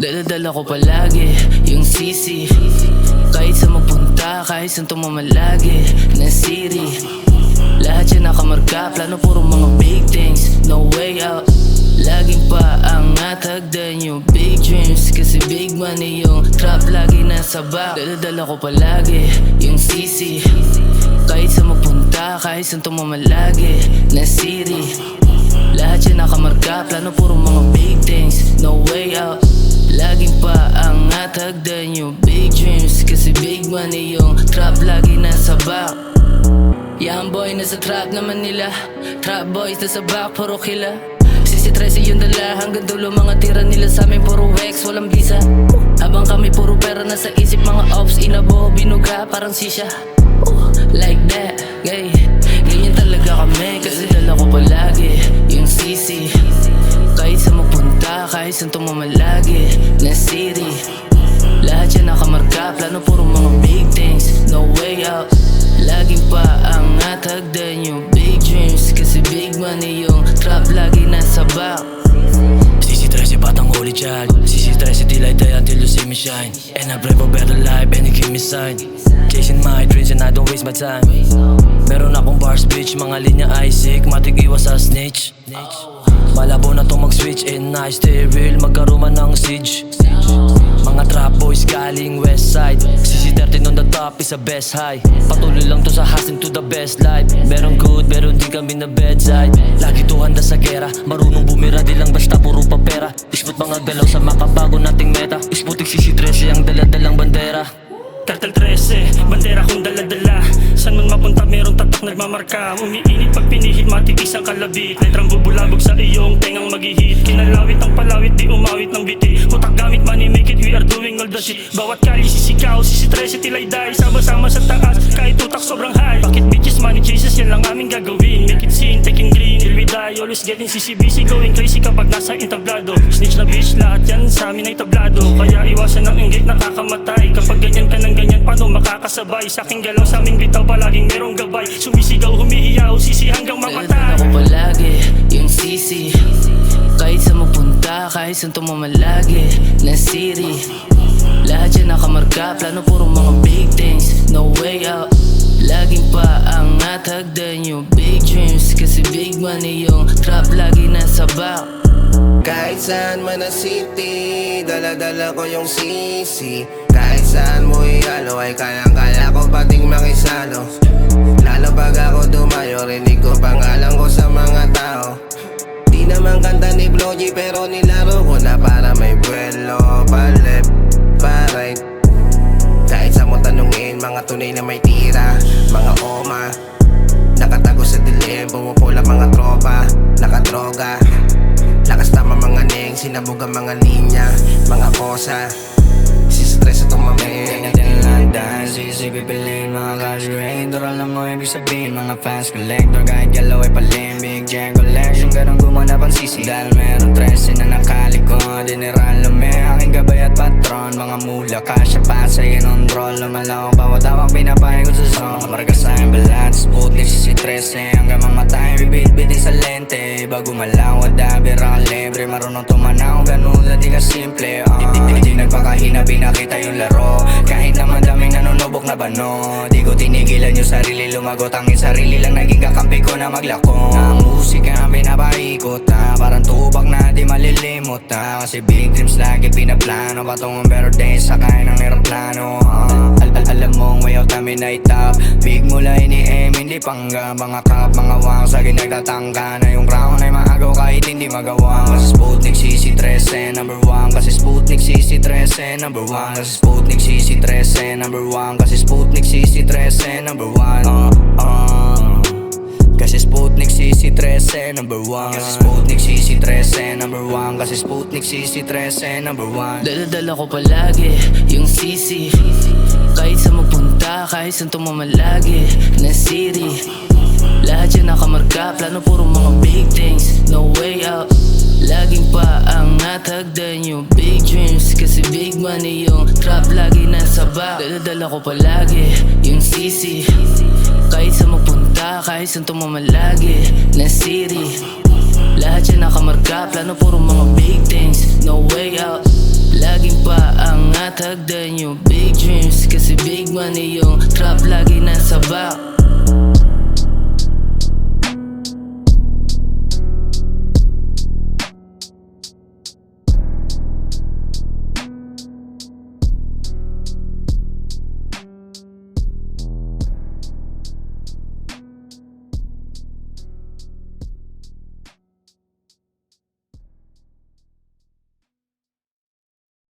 Dala-dala ko palagi yung sisi. Kahit sa mapunta, kahit saan tumamalagi na Siri. Lahat yan nakamarka, plano puro mga big things. No way out, laging pa ang atagdan yung big dreams. Kasi big money yung trap lagi nasa back. Dala-dala ko palagi yung sisi. Kahit sa mapunta, kahit saan tumamalagi na Siri. Lahat yan nakamarka, plano puro mga big things. No way out, laging pa ang atagdan yung big dreams. Kasi big money yung trap lagi nasa back. Young boy nasa trap naman nila. Trap boys nasa back, puro kila. Sisi 13 yung dala, hanggang dulo mga tira nila sa amin. Puro X, walang visa. Habang kami puro pera nasa isip, mga ops inabo, binuga, parang sisya. Like that, gay. Ganyan talaga kami, kasi dala ko palagi yung sisi. Kahit sa mapunta, kahit saan tumamalagi na Siri. Lahat yan nakamarka, plano puro mga big things. No way out, laging pa ang atagdan yung big dreams. Kasi big money yung trap lagi nasa back. Sisi 13 batang holy child. Sisi 13 till I die until you see me shine. And I pray for better life and you give me sign. Chasing my dreams and I don't waste my time. Meron akong bars bitch, mga linya Isaac. Matig iwas sa snitch. Malabo na tong mag-switch and I stay real, magkaroon ng siege. Mga trap boys galing west side. Sisi 13 on the top is a best high. Patuloy lang to sa hustling to the best life. Meron good, meron di kami na bedside. Lagi to handa sa gera, marunong bumira, di lang basta puro papera. Ismut mga galaw sa makabago nating meta. Ismutik sisi 13 ang daladalang bandera. Cartel 13, bandera kong dala-dala. Saan man mapunta merong tatak nagmamarka. Umiinit pag pinihit, matipis ang kalabit. Letrang bubulabog sa iyong tengang maghihit. Kinalawit ang palawit, di umawit ng biti. Utak gamit, money make it, we are doing all the shit. Bawat kali sisikaw, sisi 13 till I die. Sama-sama sa taas, kahit utak sobrang high. Bakit bitches, money chases, yan lang aming gagawin. Make it scene, taking green, till we die. Always getting CCBC, going crazy kapag nasa entablado. Snitch na bitch, lahat yan sa amin ay tablado. Kaya iwasan ang inggit, nakakamatay. Kapag ganyan ka ng ganyan, paano makakasabay? Sa aking galaw, sa aming bitaw, palaging merong gabay. Sumisigaw, humihiyaw, sisi hanggang mamatay. Dala ko palagi yung sisi. Kahit sa mapunta, kahit saan tumamalagi na Siri. Lahat yan nakamarka, plano puro mga big things. No way out, laging pa ang atagdan yung big dreams. Kasi big money yung trap lagi nasa back. Kahit saan man na city, dala-dala ko yung sisi. Kahit saan mo ihalo ay kayang-kaya ko pating makisalo. Lalo pag ako dumayo, rinig ko pangalan ko sa mga tao. Di naman kanta ni Blogy pero nilaro ko na para may buwelo. Pa left, pa right. Kahit sa mo tanungin, mga tunay na may tira. Mga oma, nakatago sa dilim, pumupula mga tropa, nakadroga. Lakas tama mga neng, sinabog ang mga linya, mga kosa. Sisi-stress at umaming. Ganyan lang dahil sisi pipilin mga graduate. Doral lang mo ibig sabihin, mga fans collector. Kahit galaw ay palim, big jam collection. Ganun gumanap ang sisi dahil meron 13 na nakalikod. General lume, aking gabay at patron. Mga mula, kasya pa sa on roll. Lumalaw, bawat awang pinapay ko sa song. Marga sa aking balat, Sputnik, sisi 13. Hanggang mamatay, bibit-bitin sa lente. Bago malaw, adabira ka libre. Marunong tumanaw, ganun lang di ka simple. Di nagpakahina, pinakita yung laro. Kahit naman daming nanunubok na bano. Di ko tinigilan yung sarili, lumagot. Angin sarili lang naging kakampi ko na maglako. Ang musika pinapaikot na, parang tubak na di malilimot na. Kasi big dreams lagi pinaplano, patungong better days sakay ng eroplano. Alam mong way out namin ay top. Big mula ini-aim, hindi panggap. Mga cup, mga wang, sa nagtatangka na yung crown ay maagaw kahit hindi magawa. Kasi Sputnik, sisi 13, number 1. Kasi Sputnik, sisi 13, number 1. Kasi Sputnik, sisi 13, number 1. Kasi Sputnik, sisi 13, number 1. Kasi Sputnik, sisi 13, number 1. Kasi Sputnik, sisi 13, number 1. Kasi Sputnik, sisi 13, number 1. Dala-dala ko palagi yung sisi. Kahit sa mapunta, kahit saan tumamalagi na Siri. Lahat yan nakamarka, plano puro mga big things. No way out, laging pa ang atagdan yung big dreams. Kasi big money yung trap lagi nasa back. Dala-dala ko palagi yung sisi. Kahit sa mapunta, kahit saan tumamalagi na Siri. Lahat yan nakamarka, plano puro mga big things. No way out, Laging paangat, hagdan yung big dreams. Kasi big money yung trap lagi nasa back.